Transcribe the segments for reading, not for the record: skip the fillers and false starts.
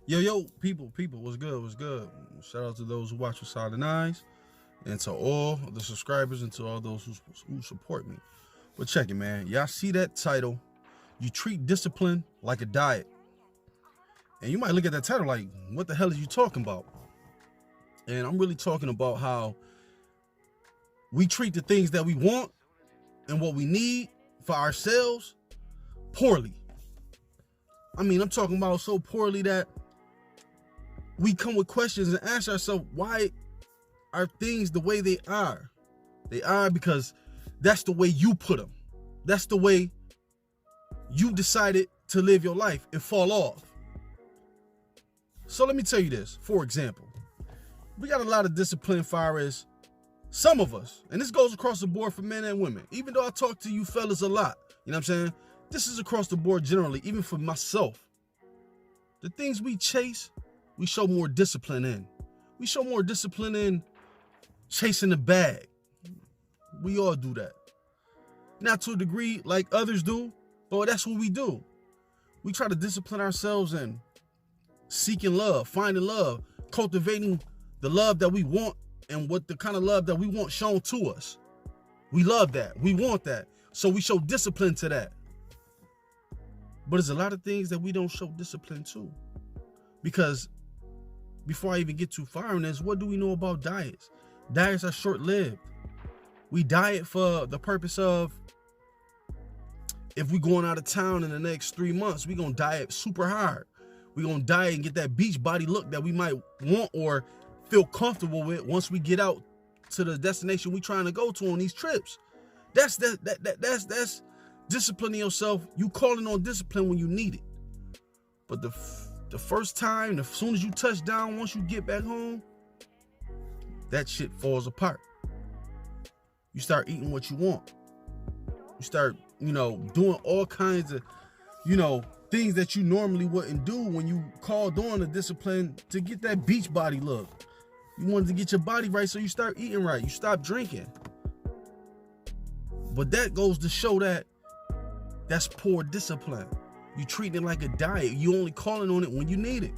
Yo, people, what's good? What's good? Shout out to those who watch with silent eyes, and to all the subscribers, and to all those who support me. But check it, man. Y'all see that title? You treat discipline like a diet. And you might look at that title like, what the hell are you talking about? And I'm really talking about how we treat the things that we want and what we need for ourselves poorly. I mean, I'm talking about so poorly that we come with questions and ask ourselves, why are things the way they are? They are because that's the way you put them. That's the way you decided to live your life and fall off. So let me tell you this. For example, we got a lot of discipline far as some of us, and this goes across the board for men and women. Even though I talk to you fellas a lot, you know what I'm saying? This is across the board generally, even for myself. The things we chase, we show more discipline in. We show more discipline in chasing the bag. We all do that. Not to a degree like others do, but that's what we do. We try to discipline ourselves in seeking love, finding love, cultivating the love that we want and what the kind of love that we want shown to us. We love that. We want that. So we show discipline to that. But there's a lot of things that we don't show discipline to. Because before I even get too far in this, what do we know about diets? Diets are short-lived. We diet for the purpose of, if we're going out of town in the next 3 months, we're going to diet super hard. We're going to diet and get that beach body look that we might want or feel comfortable with once we get out to the destination we're trying to go to on these trips. That's disciplining yourself. You calling on discipline when you need it. But the first time, as soon as you touch down, once you get back home, that shit falls apart. You start eating what you want. You start, doing all kinds of, things that you normally wouldn't do when you called on the discipline to get that beach body look. You wanted to get your body right, so you start eating right. You stop drinking. But that goes to show that that's poor discipline. You treating it like a diet. You only calling on it when you need it.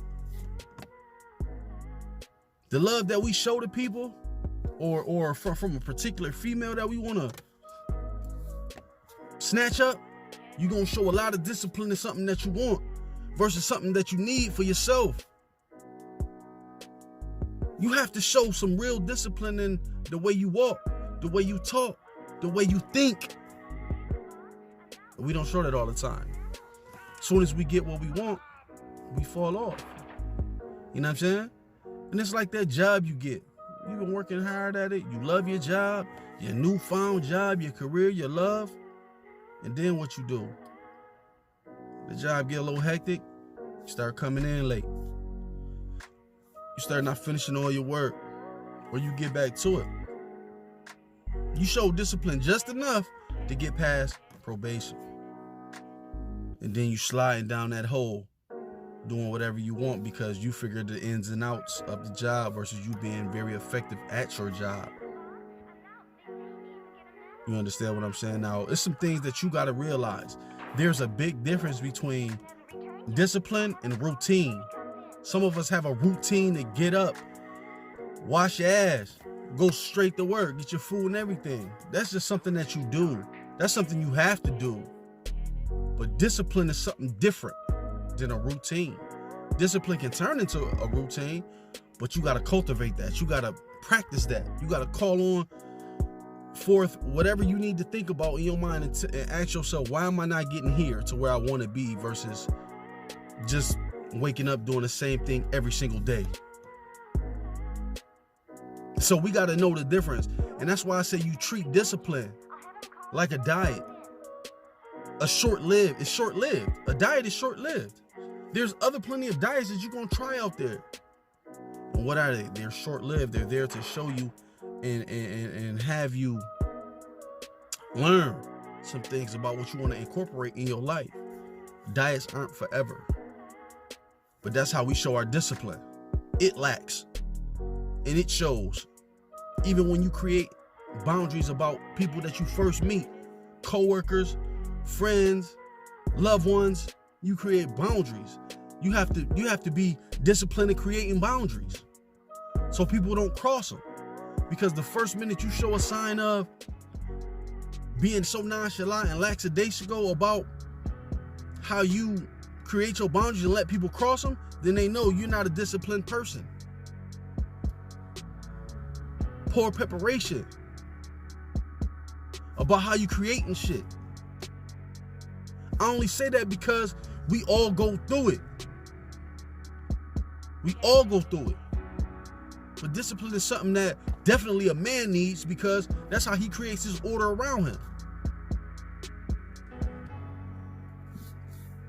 The love that we show to people, or from a particular female that we want to snatch up, you're going to show a lot of discipline in something that you want versus something that you need for yourself. You have to show some real discipline in the way you walk, the way you talk, the way you think. We don't show that all the time. As soon as we get what we want, we fall off. You know what I'm saying? And it's like that job you get. You've been working hard at it. You love your job, your newfound job, your career, your love. And then what you do? The job get a little hectic. You start coming in late. You start not finishing all your work. Or you get back to it. You show discipline just enough to get past probation. And then you sliding down that hole, doing whatever you want because you figured the ins and outs of the job versus you being very effective at your job. You understand what I'm saying? Now, it's some things that you got to realize. There's a big difference between discipline and routine. Some of us have a routine to get up, wash your ass, go straight to work, get your food and everything. That's just something that you do. That's something you have to do. But discipline is something different than a routine. Discipline can turn into a routine, but you got to cultivate that. You got to practice that. You got to call on forth whatever you need to think about in your mind and ask yourself, why am I not getting here to where I want to be versus just waking up doing the same thing every single day. So we got to know the difference. And that's why I say you treat discipline like a diet. It's short-lived. A diet is short-lived. There's plenty of diets that you're going to try out there. And what are they? They're short-lived. They're there to show you and have you learn some things about what you want to incorporate in your life. Diets aren't forever. But that's how we show our discipline. It lacks. And it shows. Even when you create boundaries about people that you first meet, coworkers, friends, loved ones, you create boundaries. You have to be disciplined in creating boundaries so people don't cross them. Because the first minute you show a sign of being so nonchalant and lackadaisical about how you create your boundaries and let people cross them, then they know you're not a disciplined person. Poor preparation about how you creating shit. I only say that because we all go through it. We all go through it. But discipline is something that definitely a man needs, because that's how he creates his order around him.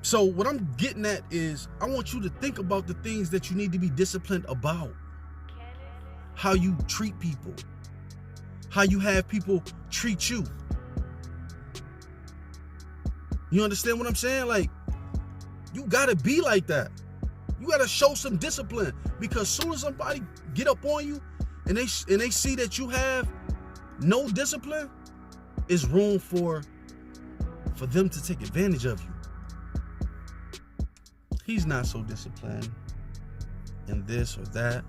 So what I'm getting at is, I want you to think about the things that you need to be disciplined about. How you treat people. How you have people treat you. You understand what I'm saying? Like, you gotta be like that. You gotta show some discipline, because soon as somebody get up on you and they see that you have no discipline, it's room for them to take advantage of you. He's not so disciplined in this or that.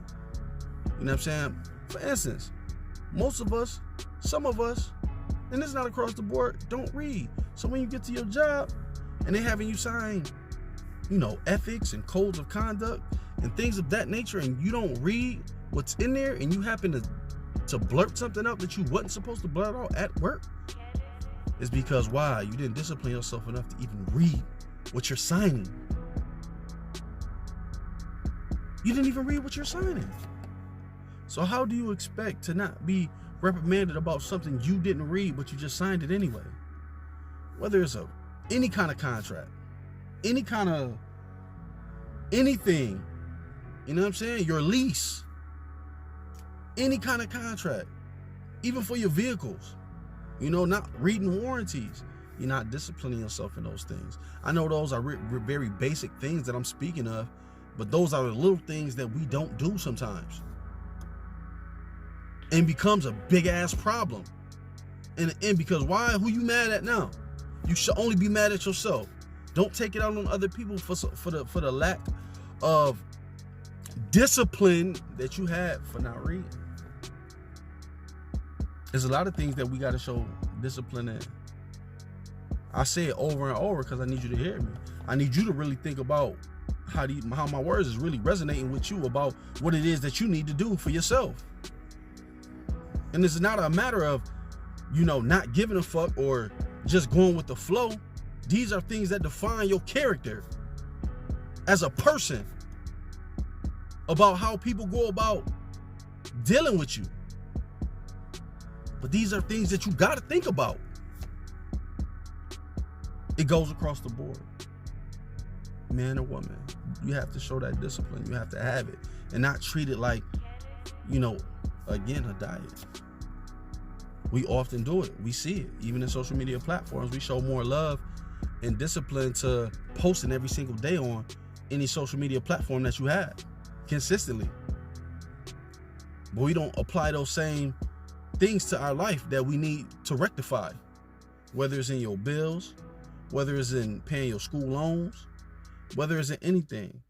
You know what I'm saying? For instance, most of us, some of us, and it's not across the board, don't read. So when you get to your job and they having you sign, ethics and codes of conduct and things of that nature, and you don't read what's in there, and you happen to blurt something out that you wasn't supposed to blurt out at work, it's because why? You didn't discipline yourself enough to even read what you're signing. You didn't even read what you're signing. So how do you expect to not be reprimanded about something you didn't read, but you just signed it anyway? Whether it's any kind of contract, any kind of anything, you know what I'm saying? Your lease, any kind of contract, even for your vehicles, not reading warranties. You're not disciplining yourself in those things. I know those are very basic things that I'm speaking of, but those are the little things that we don't do sometimes, and becomes a big ass problem. And because why? Who you mad at now? You should only be mad at yourself. Don't take it out on other people for the lack of discipline that you had for not reading. There's a lot of things that we got to show discipline in. I say it over and over because I need you to hear me. I need you to really think about how my words is really resonating with you about what it is that you need to do for yourself. And it's not a matter of, not giving a fuck or just going with the flow. These are things that define your character as a person, about how people go about dealing with you. But these are things that you got to think about. It goes across the board. Man or woman, you have to show that discipline. You have to have it and not treat it like, again, a diet. We often do it. We see it. Even in social media platforms, we show more love and discipline to posting every single day on any social media platform that you have consistently. But we don't apply those same things to our life that we need to rectify, whether it's in your bills, whether it's in paying your school loans, whether it's in anything.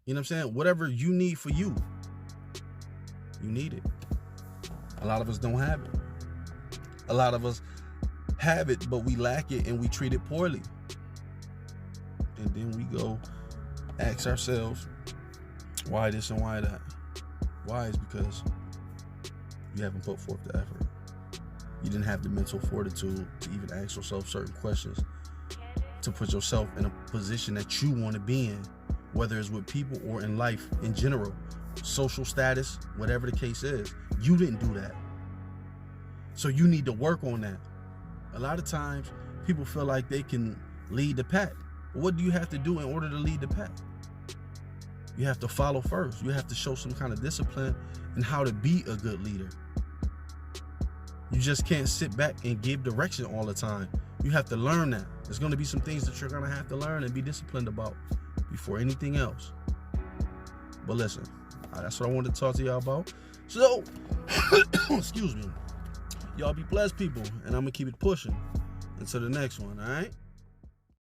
You know what I'm saying? Whatever you need for you, you need it. A lot of us don't have it. A lot of us have it, but we lack it and we treat it poorly. And then we go ask ourselves, why this and why that? Why is because you haven't put forth the effort. You didn't have the mental fortitude to even ask yourself certain questions, to put yourself in a position that you want to be in, whether it's with people or in life in general, social status, whatever the case is. You didn't do that. So you need to work on that. A lot of times people feel like they can lead the pack. But what do you have to do in order to lead the pack? You have to follow first. You have to show some kind of discipline in how to be a good leader. You just can't sit back and give direction all the time. You have to learn that. There's going to be some things that you're going to have to learn and be disciplined about before anything else. But listen, that's what I wanted to talk to y'all about. So, excuse me. Y'all be blessed, people, and I'm going to keep it pushing until the next one, all right?